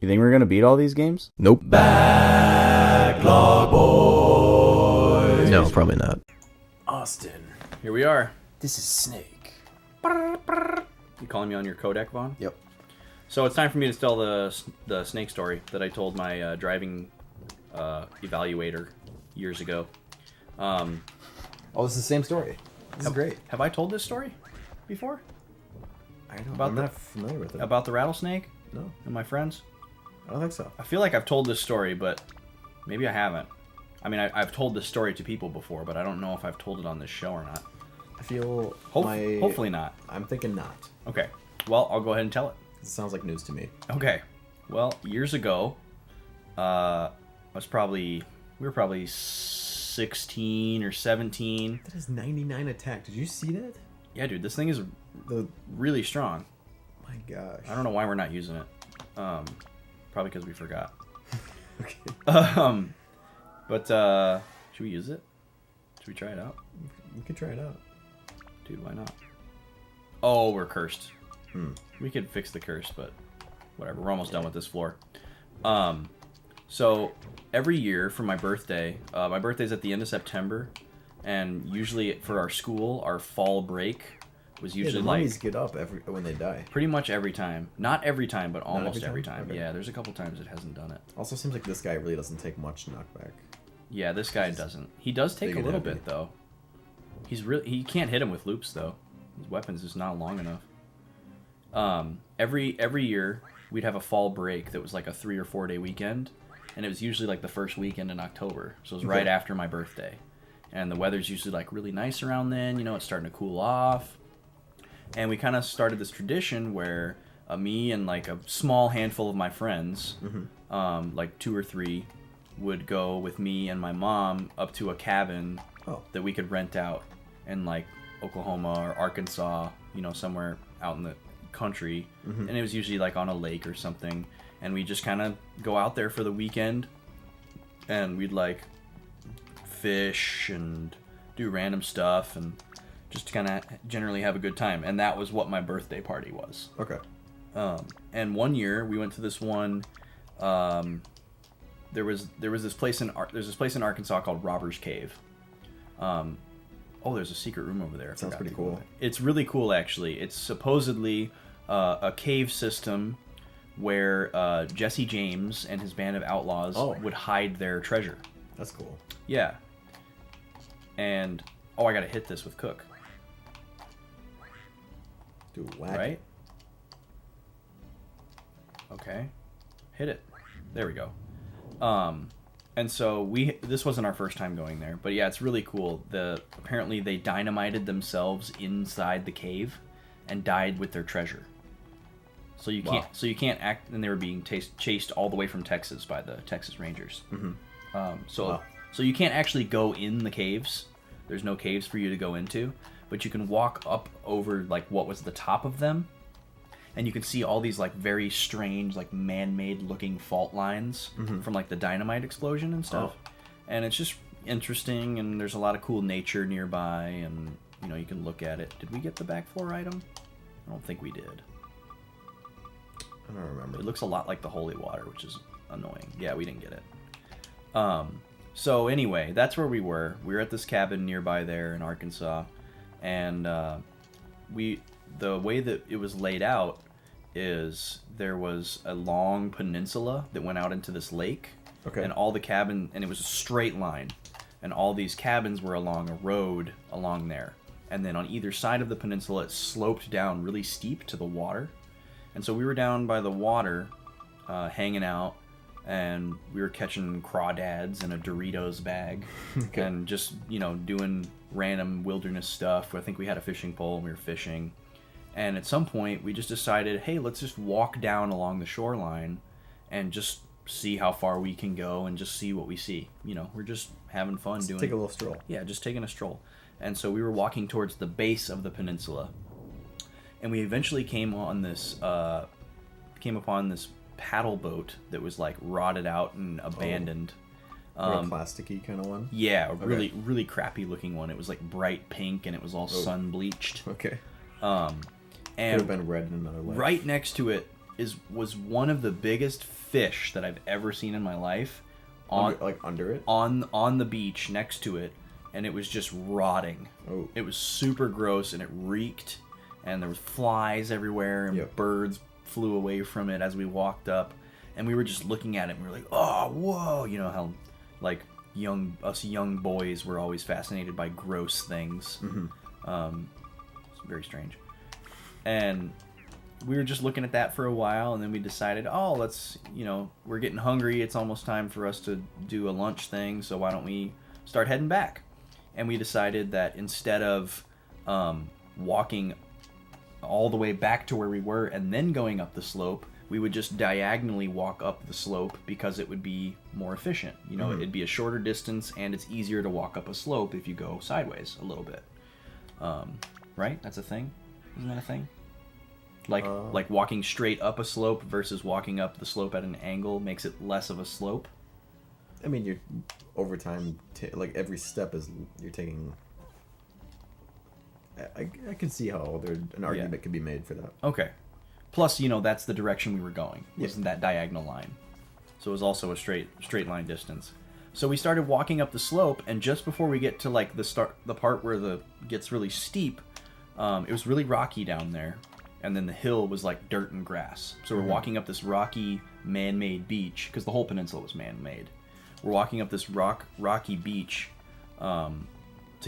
You think we're gonna beat all these games? Nope. Backlog boys. No, probably not. Austin, here we are. This is Snake. You calling me on your codec, Vaughn? Yep. So it's time for me to tell the Snake story that I told my driving evaluator years ago. Oh, it's the same story. This is great. Have I told this story before? I'm not familiar with it. About the rattlesnake? No. And my friends? I don't think so. I feel like I've told this story, but maybe I haven't. I mean, I've told this story to people before, but I don't know if I've told it on this show or not. I feel hopefully not. I'm thinking not. Okay. Well, I'll go ahead and tell it. It sounds like news to me. Okay. Well, years ago, we were probably 16 or 17. That is 99 attack. Did you see that? Yeah, dude, this thing is really strong. My gosh. I don't know why we're not using it. Probably because we forgot. Okay. But should we use it? Should we try it out? You could try it out. Dude, why not? Oh, we're cursed. We could fix the curse, but whatever. We're almost done with this floor. So every year for my birthday's at the end of September, and usually for our school, our fall break was usually the mummies get up when they die. pretty much every time. Not every time, but almost every time? time. Okay. Yeah, there's a couple times it hasn't done it. Also seems like this guy really doesn't take much knockback. Yeah, this guy doesn't. He does take a little bit though. He can't hit him with loops though. His weapon's just not long enough. Every year we'd have a fall break that was like a 3 or 4 day weekend, and it was usually like the first weekend in October. So it was right after my birthday. And the weather's usually like really nice around then, it's starting to cool off. And we kind of started this tradition where me and like a small handful of my friends, like 2 or 3, would go with me and my mom up to a cabin that we could rent out in like Oklahoma or Arkansas, somewhere out in the country. And it was usually like on a lake or something. And we just kind of go out there for the weekend, and we'd like fish and do random stuff and just kind of generally have a good time. And that was what my birthday party was. Okay. And one year we went to this one. There was this place in Arkansas called Robber's Cave. There's a secret room over there. Sounds pretty cool. It's really cool, actually. It's supposedly a cave system where Jesse James and his band of outlaws would hide their treasure. That's cool. Yeah. And I gotta hit this with Cook. Do whack. Right? Okay. Hit it. There we go. And so this wasn't our first time going there, but yeah, it's really cool. Apparently they dynamited themselves inside the cave and died with their treasure. So you can't act, and they were being chased all the way from Texas by the Texas Rangers. So you can't actually go in the caves. There's no caves for you to go into, but you can walk up over like what was the top of them, and you can see all these like very strange, like man-made looking fault lines from like the dynamite explosion and stuff. And it's just interesting, and there's a lot of cool nature nearby, and you can look at it. Did we get the back floor item? I don't think we did. I don't remember. It looks a lot like the holy water, which is annoying. Yeah, we didn't get it. So anyway, that's where we were. We were at this cabin nearby there in Arkansas, and the way that it was laid out is there was a long peninsula that went out into this lake, and all the cabin, and it was a straight line, and all these cabins were along a road along there, and then on either side of the peninsula it sloped down really steep to the water. And so we were down by the water, hanging out, and we were catching crawdads in a Doritos bag, and just, doing random wilderness stuff. I think we had a fishing pole, and we were fishing. And at some point, we just decided, hey, let's just walk down along the shoreline and just see how far we can go and just see what we see. We're just having fun doing... Take a little stroll. Yeah, just taking a stroll. And so we were walking towards the base of the peninsula. And we eventually came upon this paddle boat that was like rotted out and abandoned. Real plasticky kind of one? Yeah, a really, really crappy looking one. It was like bright pink, and it was all sun bleached. Okay. And could have been red in another life. Right next to it was one of the biggest fish that I've ever seen in my life. Under it? On the beach next to it, and it was just rotting. Oh. It was super gross, and it reeked, and there was flies everywhere, and birds flew away from it as we walked up, and we were just looking at it, and we were like, oh, whoa, you know how, like, us young boys were always fascinated by gross things. It's very strange. And we were just looking at that for a while, and then we decided, oh, let's, we're getting hungry. It's almost time for us to do a lunch thing, so why don't we start heading back? And we decided that instead of walking all the way back to where we were and then going up the slope, we would just diagonally walk up the slope because it would be more efficient. It'd be a shorter distance, and it's easier to walk up a slope if you go sideways a little bit. Right? That's a thing? Isn't that a thing? Like walking straight up a slope versus walking up the slope at an angle makes it less of a slope. I mean, you're over time, like every step is you're taking. I can see how an argument could be made for that. Okay. Plus, that's the direction we were going. Wasn't that diagonal line? So it was also a straight line distance. So we started walking up the slope, and just before we get to like the part where gets really steep, it was really rocky down there. And then the hill was like dirt and grass. So we're walking up this rocky, man-made beach, because the whole peninsula was man-made. We're walking up this rocky beach to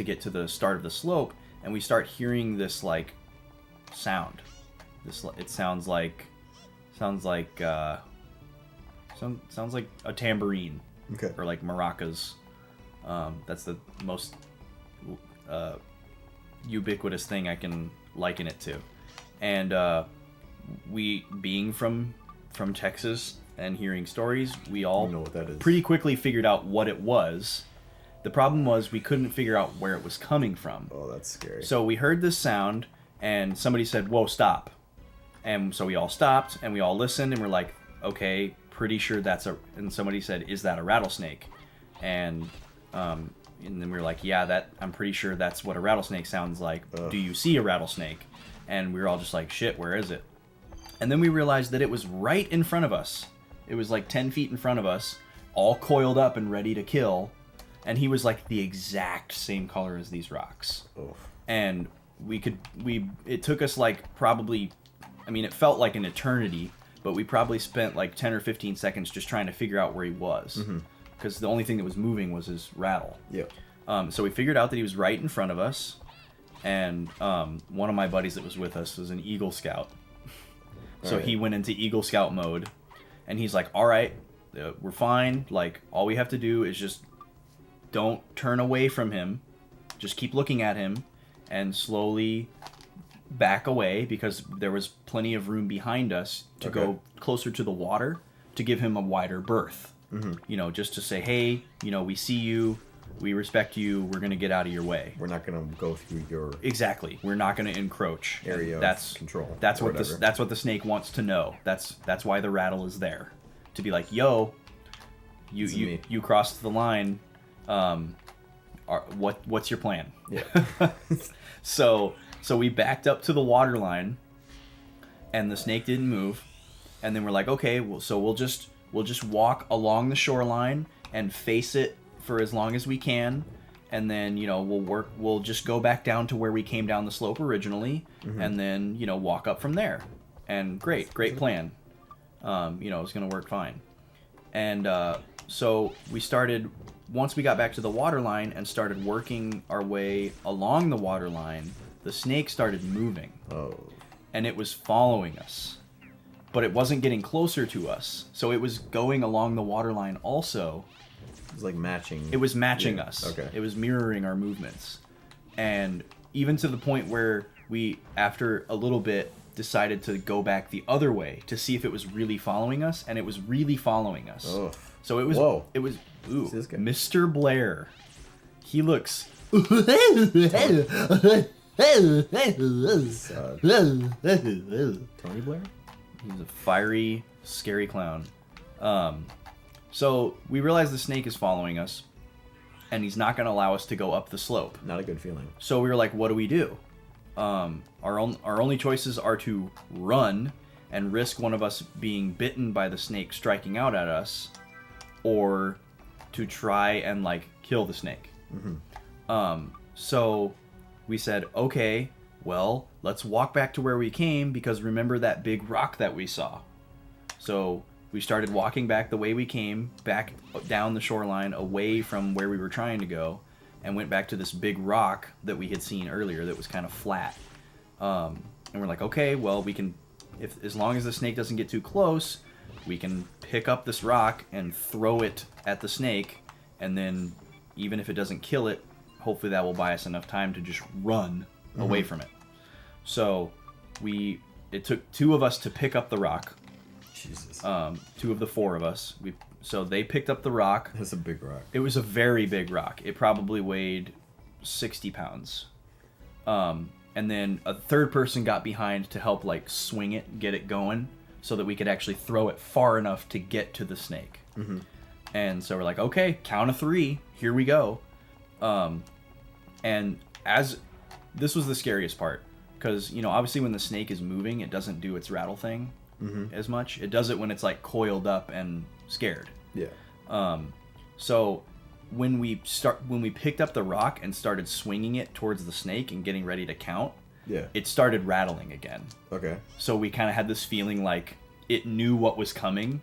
get to the start of the slope, and we start hearing this like sound. It sounds like a tambourine, or like maracas. That's the most ubiquitous thing I can liken it to. And we, being from Texas and hearing stories, we all know what that is. Pretty quickly figured out what it was. The problem was we couldn't figure out where it was coming from. Oh, that's scary. So we heard this sound, and somebody said, "Whoa, stop!" And so we all stopped, and we all listened, and we're like, "Okay, pretty sure that's a." And somebody said, "Is that a rattlesnake?" And then we were like, "Yeah, I'm pretty sure that's what a rattlesnake sounds like. Ugh. Do you see a rattlesnake?" And we were all just like, shit, where is it? And then we realized that it was right in front of us. It was like 10 feet in front of us, all coiled up and ready to kill. And he was like the exact same color as these rocks. Oof. And it took us like probably, it felt like an eternity, but we probably spent like 10 or 15 seconds just trying to figure out where he was. Because the only thing that was moving was his rattle. Yep. So we figured out that he was right in front of us. And one of my buddies that was with us was an Eagle Scout. So he went into Eagle Scout mode. And he's like, all right, we're fine. Like, all we have to do is just don't turn away from him. Just keep looking at him and slowly back away, because there was plenty of room behind us to go closer to the water to give him a wider berth. Just to say, hey, we see you. We respect you. We're going to get out of your way. We're not going to go through your... Exactly. We're not going to encroach. Area of control. That's what the snake wants to know. That's why the rattle is there. To be like, yo, you crossed the line. What's your plan? Yeah. So we backed up to the water line, and the snake didn't move. And then we're like, okay, so we'll just walk along the shoreline and face it for as long as we can, and then we'll just go back down to where we came down the slope originally, and then walk up from there. And great plan. It's gonna work fine. And so we started, once we got back to the water line and started working our way along the water line, the snake started moving. And it was following us, but it wasn't getting closer to us, so it was going along the water line also. It was like matching. It was matching us. Okay. It was mirroring our movements. And even to the point where we, after a little bit, decided to go back the other way to see if it was really following us, and it was really following us. Oh. So it was... Whoa. It was... Ooh. This guy? Mr. Blair. He looks... Tony Blair? He's a fiery, scary clown. So we realize the snake is following us, and he's not going to allow us to go up the slope. Not a good feeling. So we were like, what do we do? Our only choices are to run, and risk one of us being bitten by the snake striking out at us, or to try and like kill the snake. So we said, okay, well, let's walk back to where we came, because remember that big rock that we saw. So we started walking back the way we came, back down the shoreline, away from where we were trying to go, and went back to this big rock that we had seen earlier that was kind of flat. And we're like, okay, well, we can, as long as the snake doesn't get too close, we can pick up this rock and throw it at the snake, and then even if it doesn't kill it, hopefully that will buy us enough time to just run away from it. So it took 2 of us to pick up the rock. Jesus. 2 of the 4 of us. So they picked up the rock. That's a big rock. It was a very big rock. It probably weighed 60 pounds. And then a 3rd person got behind to help like swing it, get it going, so that we could actually throw it far enough to get to the snake. And so we're like, okay, count of 3, here we go. And as this was the scariest part, because obviously when the snake is moving, it doesn't do its rattle thing as much. It does it when it's like coiled up and scared. Yeah. So when we picked up the rock and started swinging it towards the snake and getting ready to count, it started rattling again. Okay. So we kind of had this feeling like it knew what was coming,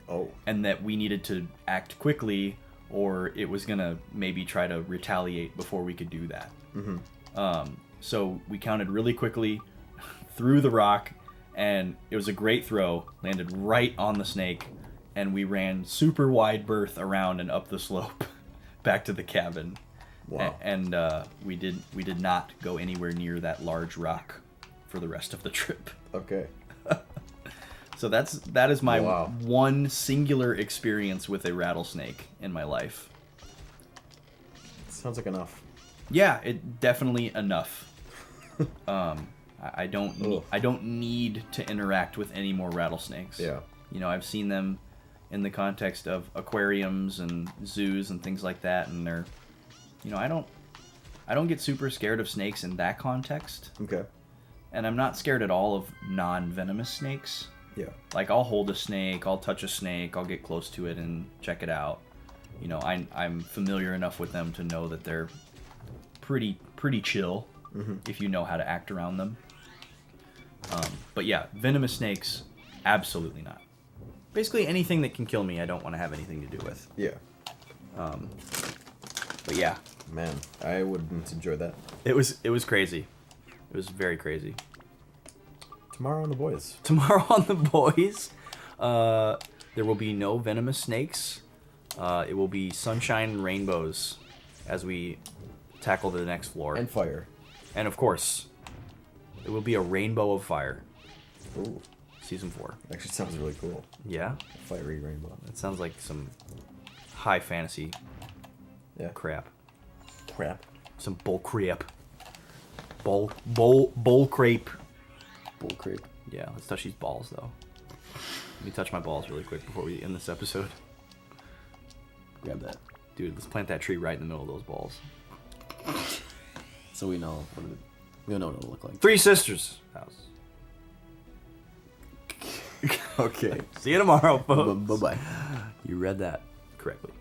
and that we needed to act quickly, or it was gonna maybe try to retaliate before we could do that. So we counted really quickly, threw the rock, and it was a great throw, landed right on the snake, and we ran super wide berth around and up the slope back to the cabin. Wow. And we did not go anywhere near that large rock for the rest of the trip. Okay. So that is my one singular experience with a rattlesnake in my life. Sounds like enough. Yeah, it definitely enough. I don't need to interact with any more rattlesnakes. Yeah. I've seen them in the context of aquariums and zoos and things like that, and they're, I don't get super scared of snakes in that context. Okay. And I'm not scared at all of non-venomous snakes. Yeah. Like, I'll hold a snake, I'll touch a snake, I'll get close to it and check it out. I'm familiar enough with them to know that they're pretty chill if you know how to act around them. But yeah, venomous snakes, absolutely not. Basically anything that can kill me, I don't want to have anything to do with. Yeah. But yeah. Man, I wouldn't enjoy that. It was crazy. It was very crazy. Tomorrow on The Boys. Tomorrow on The Boys, there will be no venomous snakes. It will be sunshine and rainbows as we tackle the next floor. And fire. And of course, it will be a rainbow of fire. Ooh. Season 4. Actually sounds really cool. Yeah? A fiery rainbow. That sounds like some high fantasy crap. Crap. Some bull crap. Bull crepe. Bull crepe. Yeah, let's touch these balls though. Let me touch my balls really quick before we end this episode. Grab that. Dude, let's plant that tree right in the middle of those balls. So we know what it'll look like. 3 Sisters house. Okay. See you tomorrow, folks. Bye-bye. You read that correctly.